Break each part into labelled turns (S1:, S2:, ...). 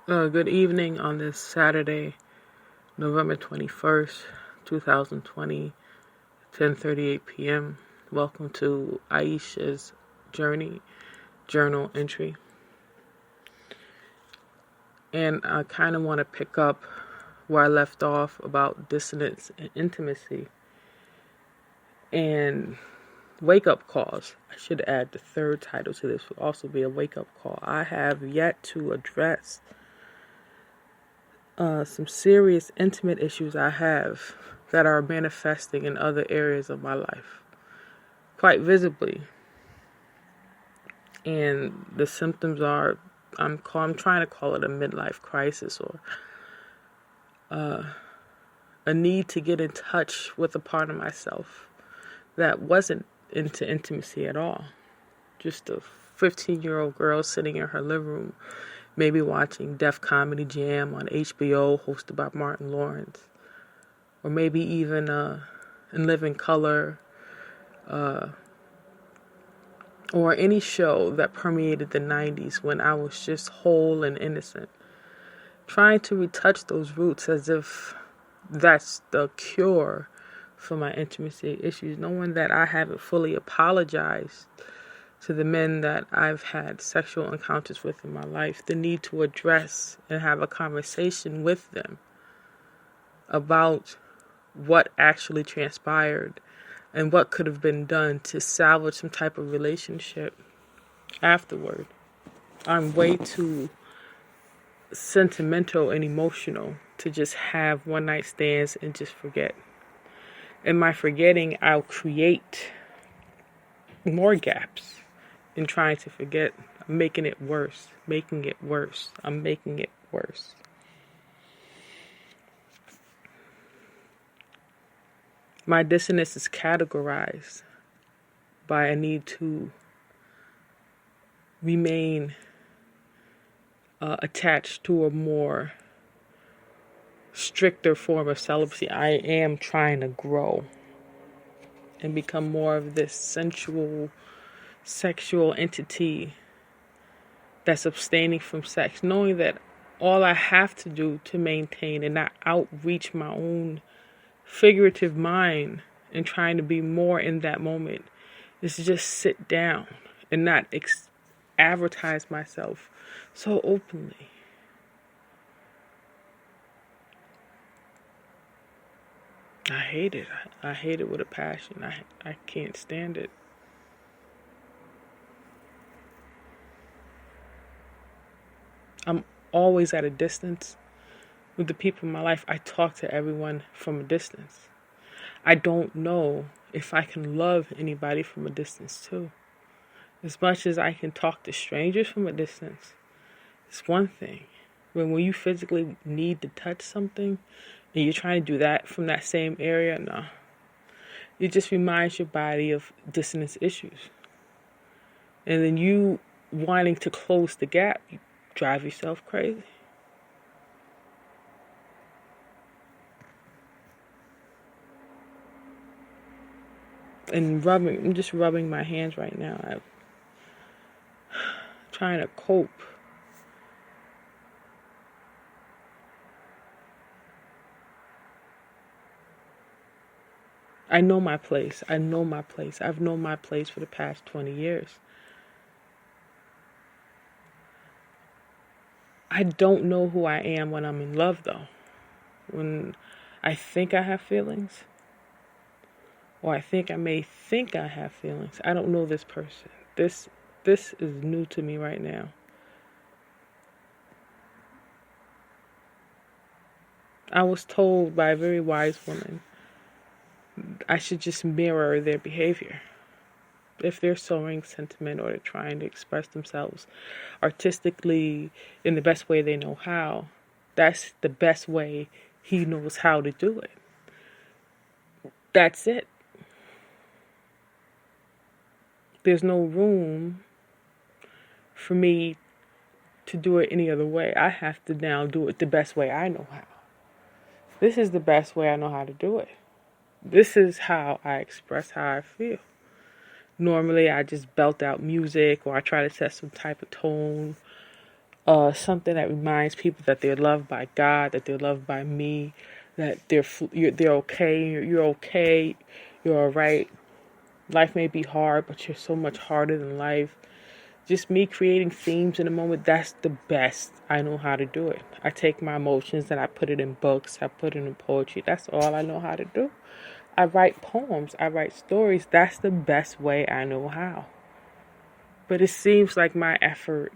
S1: Good evening on this Saturday, November 21st, 2020, 10:38 p.m. Welcome to Aisha's Journey Journal Entry. And I kind of want to pick up where I left off about dissonance and intimacy and wake-up calls. I should add the third title to this would also be a wake-up call. I have yet to address some serious intimate issues I have that are manifesting in other areas of my life quite visibly. And the symptoms are, I'm trying to call it a midlife crisis or a need to get in touch with a part of myself that wasn't into intimacy at all. Just a 15-year-old girl sitting in her living room, maybe watching Def Comedy Jam on HBO hosted by Martin Lawrence. Or maybe even In Living Color, or any show that permeated the 90s when I was just whole and innocent. Trying to retouch those roots as if that's the cure for my intimacy issues, knowing that I haven't fully apologized to the men that I've had sexual encounters with in my life, the need to address and have a conversation with them about what actually transpired and what could have been done to salvage some type of relationship afterward. I'm way too sentimental and emotional to just have one night stands and just forget. In my forgetting, I'll create more gaps in trying to forget. I'm making it worse. I'm making it worse. My dissonance is categorized by a need to remain attached to a more stricter form of celibacy. I am trying to grow and become more of this sensual, sexual entity that's abstaining from sex, knowing that all I have to do to maintain and not outreach my own figurative mind and trying to be more in that moment is to just sit down and not advertise myself so openly. I hate it. I hate it with a passion. I can't stand it. I'm always at a distance. With the people in my life, I talk to everyone from a distance. I don't know if I can love anybody from a distance too. As much as I can talk to strangers from a distance, it's one thing. When you physically need to touch something and you're trying to do that from that same area, no. It just reminds your body of dissonance issues. And then you wanting to close the gap, you drive yourself crazy. And I'm just rubbing my hands right now. I'm trying to cope. I know my place. I've known my place for the past 20 years. I don't know who I am when I'm in love, though. When I think I have feelings, or I may think I have feelings, I don't know this person. This is new to me right now. I was told by a very wise woman I should just mirror their behavior. If they're sowing sentiment or they're trying to express themselves artistically in the best way they know how, that's the best way he knows how to do it. That's it. There's no room for me to do it any other way. I have to now do it the best way I know how. This is the best way I know how to do it. This is how I express how I feel. Normally, I just belt out music or I try to set some type of tone something that reminds people that they're loved by God, that they're loved by me, that they're okay, you're okay, you're all right. Life may be hard, but you're so much harder than life. Just me creating themes in a moment, that's the best I know how to do it. I take my emotions and I put it in books, I put it in poetry. That's all I know how to do. I write poems, I write stories. That's the best way I know how. But it seems like my effort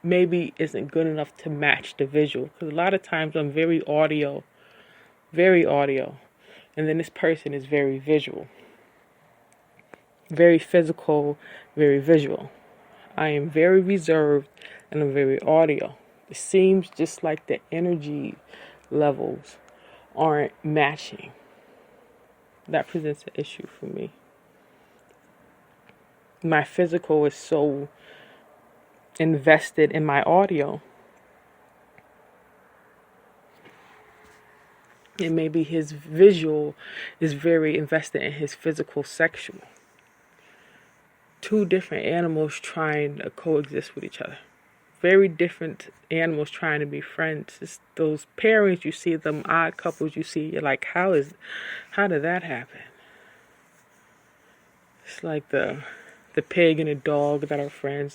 S1: maybe isn't good enough to match the visual. Because a lot of times I'm very audio. And then this person is very visual. Very physical, very visual. I am very reserved and I'm very audio. It seems just like the energy levels aren't matching. That presents an issue for me. My physical is so invested in my audio. And maybe his visual is very invested in his physical sexual. Two different animals trying to coexist with each other. Very different animals trying to be friends. It's those pairings you see, them odd couples you see, you're like, how did that happen? It's like the pig and the dog that are friends,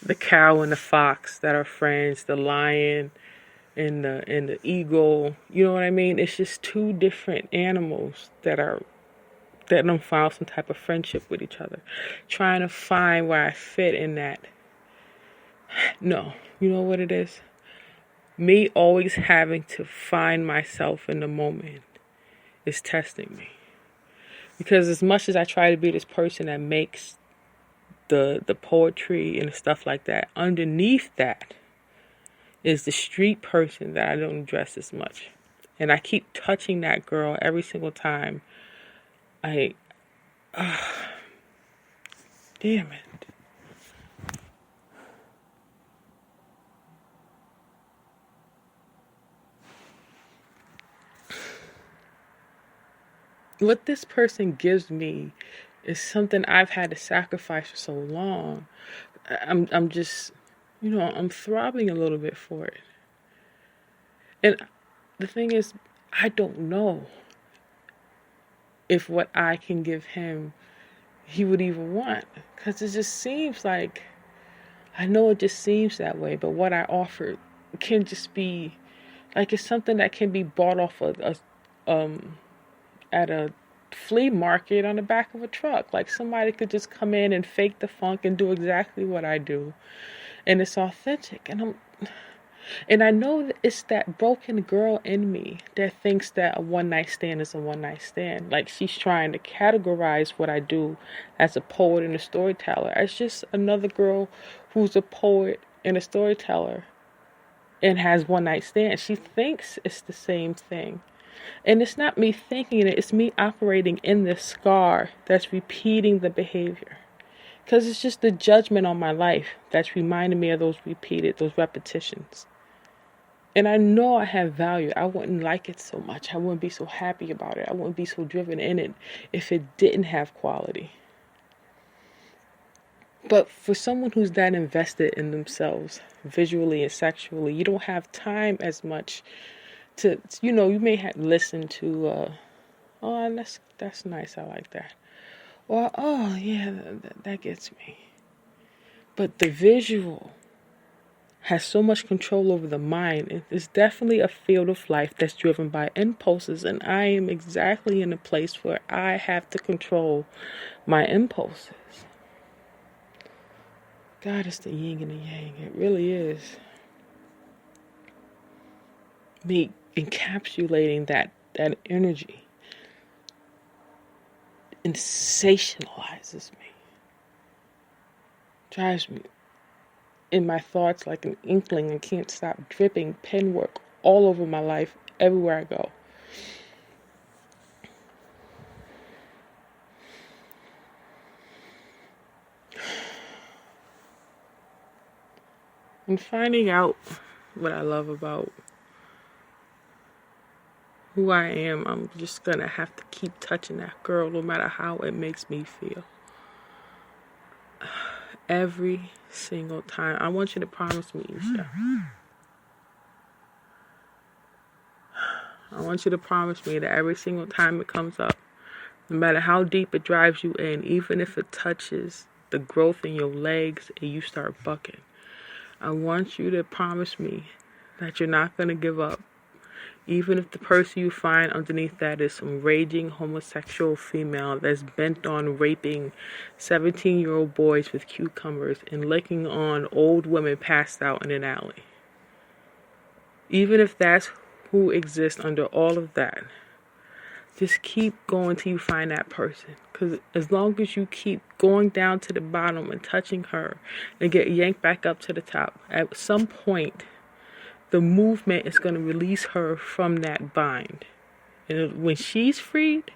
S1: the cow and the fox that are friends, the lion and the eagle. You know what I mean? It's just two different animals that don't found some type of friendship with each other. Trying to find where I fit in that. No, you know what it is? Me always having to find myself in the moment is testing me. Because as much as I try to be this person that makes the poetry and stuff like that, underneath that is the street person that I don't address as much. And I keep touching that girl every single time. Damn it. What this person gives me is something I've had to sacrifice for so long. I'm just, I'm throbbing a little bit for it. And the thing is, I don't know if what I can give him, he would even want. Because it just seems like, I know it just seems that way, but what I offer can just be, like it's something that can be bought off at a flea market on the back of a truck. Like somebody could just come in and fake the funk and do exactly what I do. And it's authentic. And I know that it's that broken girl in me that thinks that a one night stand is a one night stand. Like she's trying to categorize what I do as a poet and a storyteller as just another girl who's a poet and a storyteller and has one night stand. She thinks it's the same thing. And it's not me thinking it, it's me operating in this scar that's repeating the behavior. Because it's just the judgment on my life that's reminding me of those repetitions. And I know I have value. I wouldn't like it so much. I wouldn't be so happy about it. I wouldn't be so driven in it if it didn't have quality. But for someone who's that invested in themselves, visually and sexually, you don't have time as much to, you may have listened to, oh, that's nice, I like that. Or, oh, yeah, that gets me. But the visual has so much control over the mind. It's definitely a field of life that's driven by impulses, and I am exactly in a place where I have to control my impulses. God, it's the yin and the yang. It really is. Me encapsulating that energy sensationalizes me. Drives me in my thoughts like an inkling and can't stop dripping pen work all over my life, everywhere I go. And finding out what I love about who I am, I'm just gonna have to keep touching that girl no matter how it makes me feel. every single time. I want you to promise me, Isha. I want you to promise me that every single time it comes up, no matter how deep it drives you in, even if it touches the growth in your legs and you start bucking, I want you to promise me that you're not going to give up. Even if the person you find underneath that is some raging homosexual female that's bent on raping 17-year-old boys with cucumbers and licking on old women passed out in an alley. Even if that's who exists under all of that, just keep going till you find that person. Because as long as you keep going down to the bottom and touching her and get yanked back up to the top, at some point, the movement is going to release her from that bind. And when she's freed,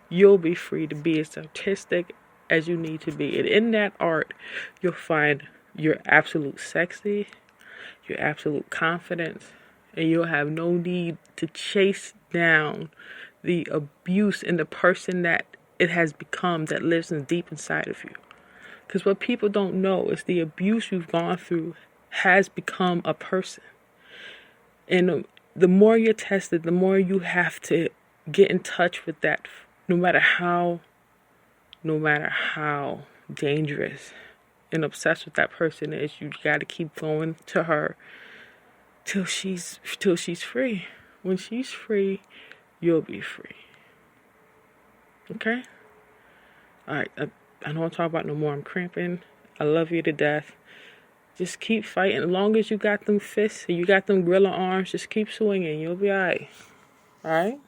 S1: you'll be free to be as artistic as you need to be. And in that art, you'll find your absolute sexy, your absolute confidence, and you'll have no need to chase down the abuse in the person that it has become that lives deep inside of you. Because what people don't know is the abuse you've gone through has become a person. And the more you're tested, the more you have to get in touch with that, no matter how dangerous and obsessed with that person is. You got to keep going to her till she's free. When she's free, you'll be free. Okay? Alright, I don't want to talk about no more. I'm cramping. I love you to death. Just keep fighting. As long as you got them fists and you got them gorilla arms, just keep swinging. You'll be alright. Alright?